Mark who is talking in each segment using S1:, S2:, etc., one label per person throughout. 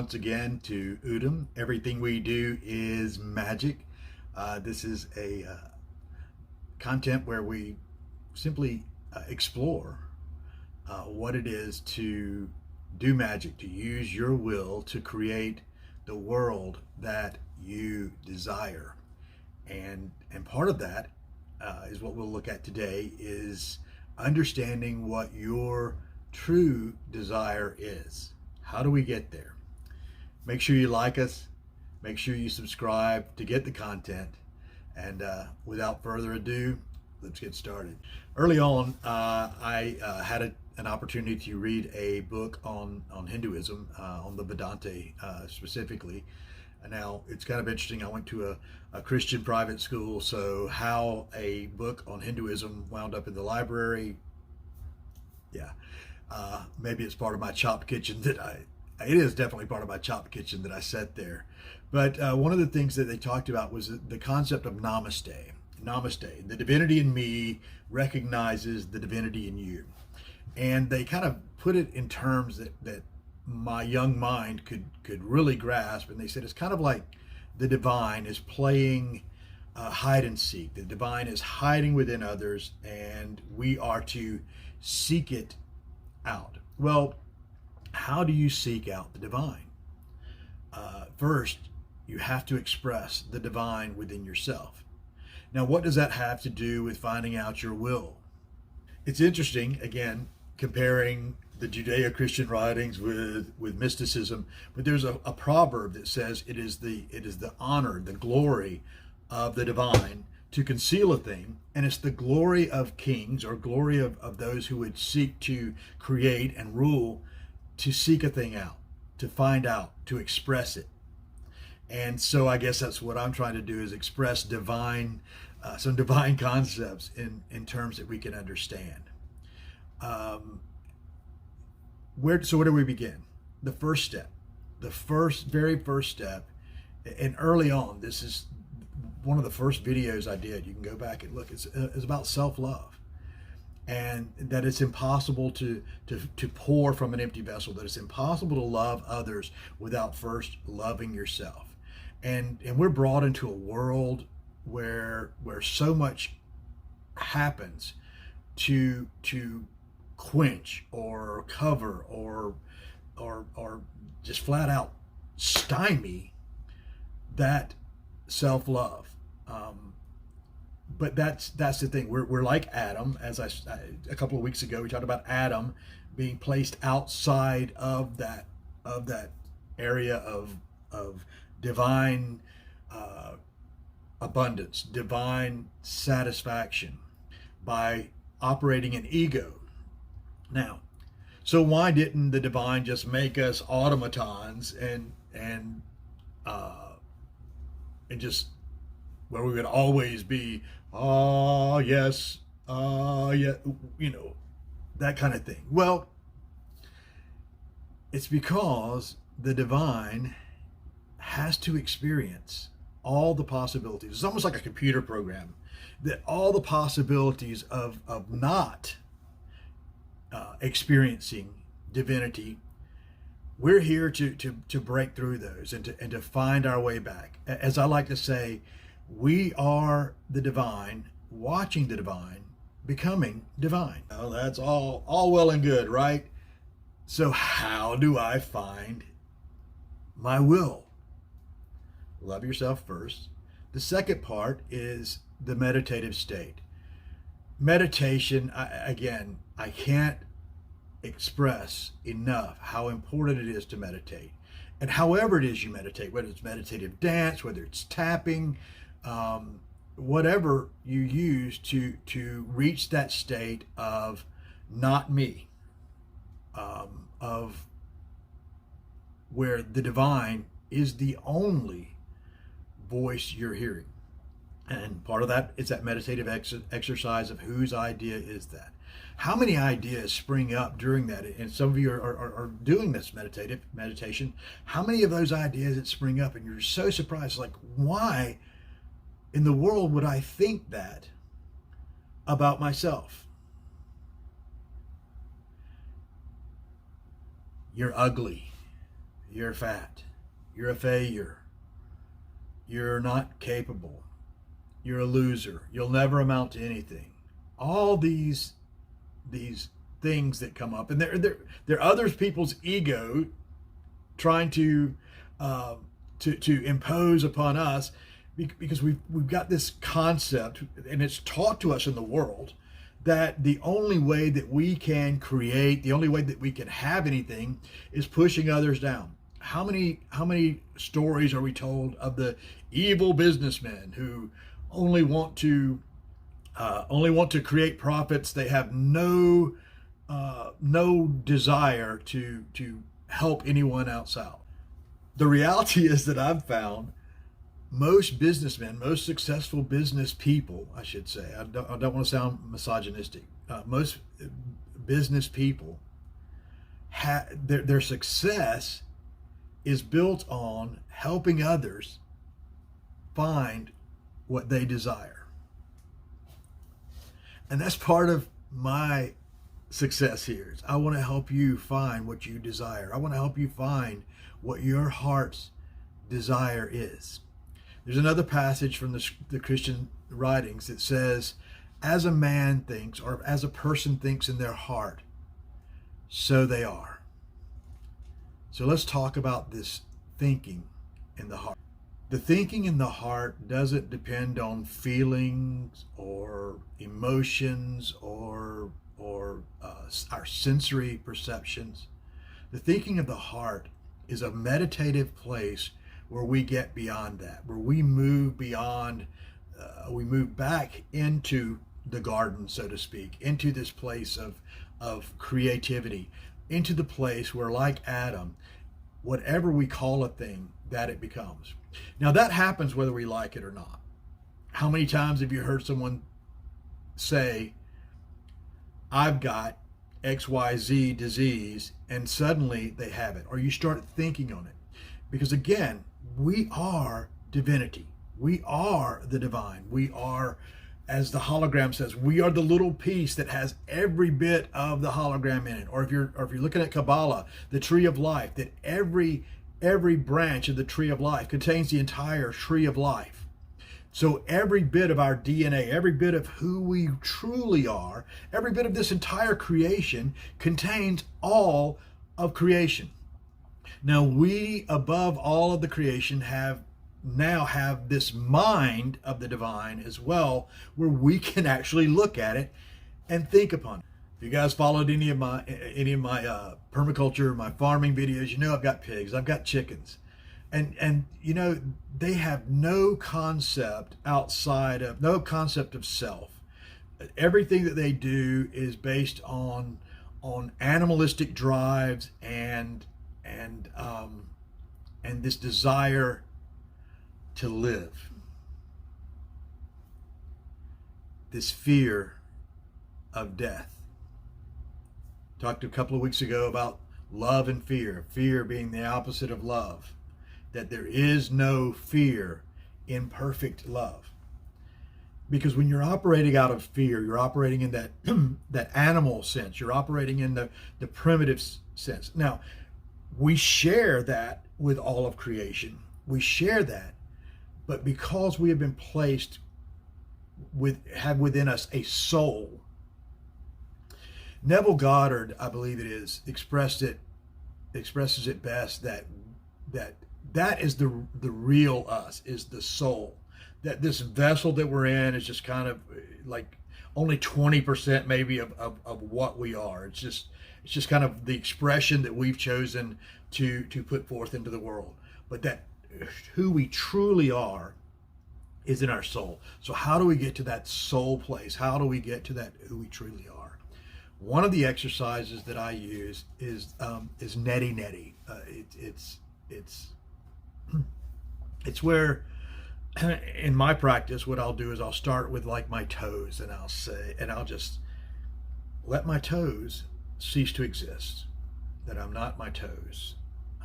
S1: once again to Udom. Everything we do is magic. This is a content where we simply explore what it is to do magic, to use your will to create the world that you desire. And part of that is what we'll look at today is understanding what your true desire is. How do we get there? Make sure you like us. Make sure you subscribe to get the content. And without further ado, let's get started. Early on, I had an opportunity to read a book on Hinduism, on the Vedanta specifically. Now, it's kind of interesting. I went to a Christian private school, so how a book on Hinduism wound up in the library, yeah. Maybe it's part of my chopped kitchen it is definitely part of my chopped kitchen that I set there. But one of the things that they talked about was the concept of Namaste. Namaste. The divinity in me recognizes the divinity in you. And they kind of put it in terms that my young mind could really grasp. And they said it's kind of like the divine is playing hide and seek. The divine is hiding within others, and we are to seek it out. Well, how do you seek out the divine? First, you have to express the divine within yourself. Now, what does that have to do with finding out your will? It's interesting, again, comparing the Judeo-Christian writings with mysticism, but there's a proverb that says it is the honor, the glory of the divine to conceal a thing, and it's the glory of kings or glory of those who would seek to create and rule to seek a thing out, to find out, to express it. And so I guess that's what I'm trying to do, is express some divine concepts in terms that we can understand. Where do we begin? The first step, very first step, and early on, this is one of the first videos I did. You can go back and look. It's about self-love, and that it's impossible to pour from an empty vessel. That it's impossible to love others without first loving yourself. And we're brought into a world where so much happens to quench or cover or just flat out stymie that self-love. But that's the thing. We're like Adam, as a couple of weeks ago we talked about Adam being placed outside of that area of divine abundance, divine satisfaction by operating in ego. Now, so why didn't the divine just make us automatons and just where we would always be, oh yes, yeah, that kind of thing? Well, it's because the divine has to experience all the possibilities. It's almost like a computer program, that all the possibilities of not experiencing divinity, we're here to break through those and to find our way back. As I like to say, we are the divine, watching the divine, becoming divine. Well, that's all well and good, right? So how do I find my will? Love yourself first. The second part is the meditative state. Meditation, I can't express enough how important it is to meditate. And however it is you meditate, whether it's meditative dance, whether it's tapping, whatever you use to reach that state of not me, of where the divine is the only voice you're hearing. And part of that is that meditative exercise of whose idea is that. How many ideas spring up during that? And some of you are doing this meditation. How many of those ideas that spring up and you're so surprised, like, why in the world would I think that about myself? You're ugly. you're fat, you're a failure, you're not capable, you're a loser, you'll never amount to anything. All these things that come up, and they're other people's ego trying to impose upon us, because we've got this concept, and it's taught to us in the world, that the only way that we can create, the only way that we can have anything, is pushing others down. How many stories are we told of the evil businessmen who only want to create profits? They have no desire to help anyone else out. The reality is that I've found most businessmen, most successful business people, I should say, I don't want to sound misogynistic, most business people, their success is built on helping others find what they desire. And that's part of my success here. I want to help you find what you desire. I want to help you find what your heart's desire is. There's another passage from the Christian writings that says, as a man thinks, or as a person thinks in their heart, so they are. So let's talk about this thinking in the heart. The thinking in the heart doesn't depend on feelings or emotions or our sensory perceptions. The thinking of the heart is a meditative place where we get beyond that, where we move beyond, we move back into the garden, so to speak, into this place of creativity, into the place where, like Adam, whatever we call a thing, that it becomes. Now that happens whether we like it or not. How many times have you heard someone say, I've got XYZ disease, and suddenly they have it, or you start thinking on it? Because again, we are divinity. We are the divine. We are, as the hologram says, we are the little piece that has every bit of the hologram in it. Or if you're looking at Kabbalah, the tree of life, that every branch of the tree of life contains the entire tree of life. So every bit of our DNA, every bit of who we truly are, every bit of this entire creation contains all of creation. Now we, above all of the creation, now have this mind of the divine as well, where we can actually look at it and think upon it. If you guys followed any of my permaculture, my farming videos, you know I've got pigs, I've got chickens. And you know, they have no concept of self. Everything that they do is based on animalistic drives and this desire to live. This fear of death. Talked a couple of weeks ago about love and fear. Fear being the opposite of love. That there is no fear in perfect love. Because when you're operating out of fear, you're operating in that animal sense. You're operating in the primitive sense. Now, we share that with all of creation. We share that. But because we have been placed have within us a soul. Neville Goddard, I believe it is, expresses it best that is the real us, is the soul. That this vessel that we're in is just kind of like only 20% maybe of what we are. It's just kind of the expression that we've chosen to put forth into the world. But that who we truly are is in our soul. So how do we get to that soul place? How do we get to that who we truly are? One of the exercises that I use is neti neti. It's where, in my practice, what I'll do is I'll start with like my toes, and I'll just let my toes cease to exist. That I'm not my toes.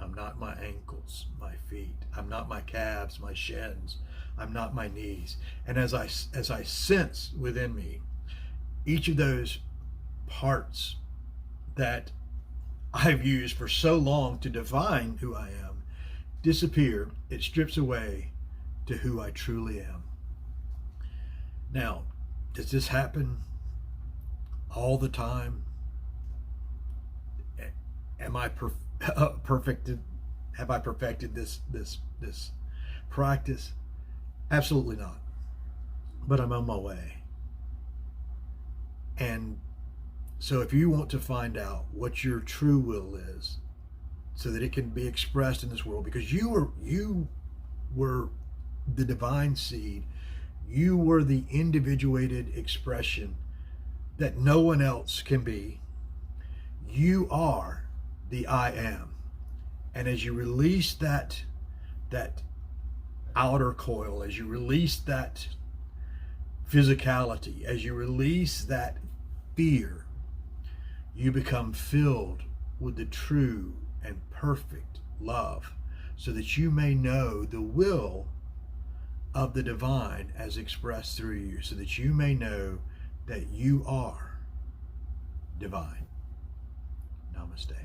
S1: I'm not my ankles, my feet. I'm not my calves, my shins. I'm not my knees. And as I sense within me each of those parts that I've used for so long to define who I am disappear. It strips away to who I truly am. Now, does this happen all the time? Am I perfected? Have I perfected this practice? Absolutely not. But I'm on my way. And so if you want to find out what your true will is, so that it can be expressed in this world, because you were the divine seed, you were the individuated expression that no one else can be. You are the I am. And as you release that outer coil, as you release that physicality, as you release that fear, you become filled with the true and perfect love, so that you may know the will of the divine as expressed through you, so that you may know that you are divine. Namaste.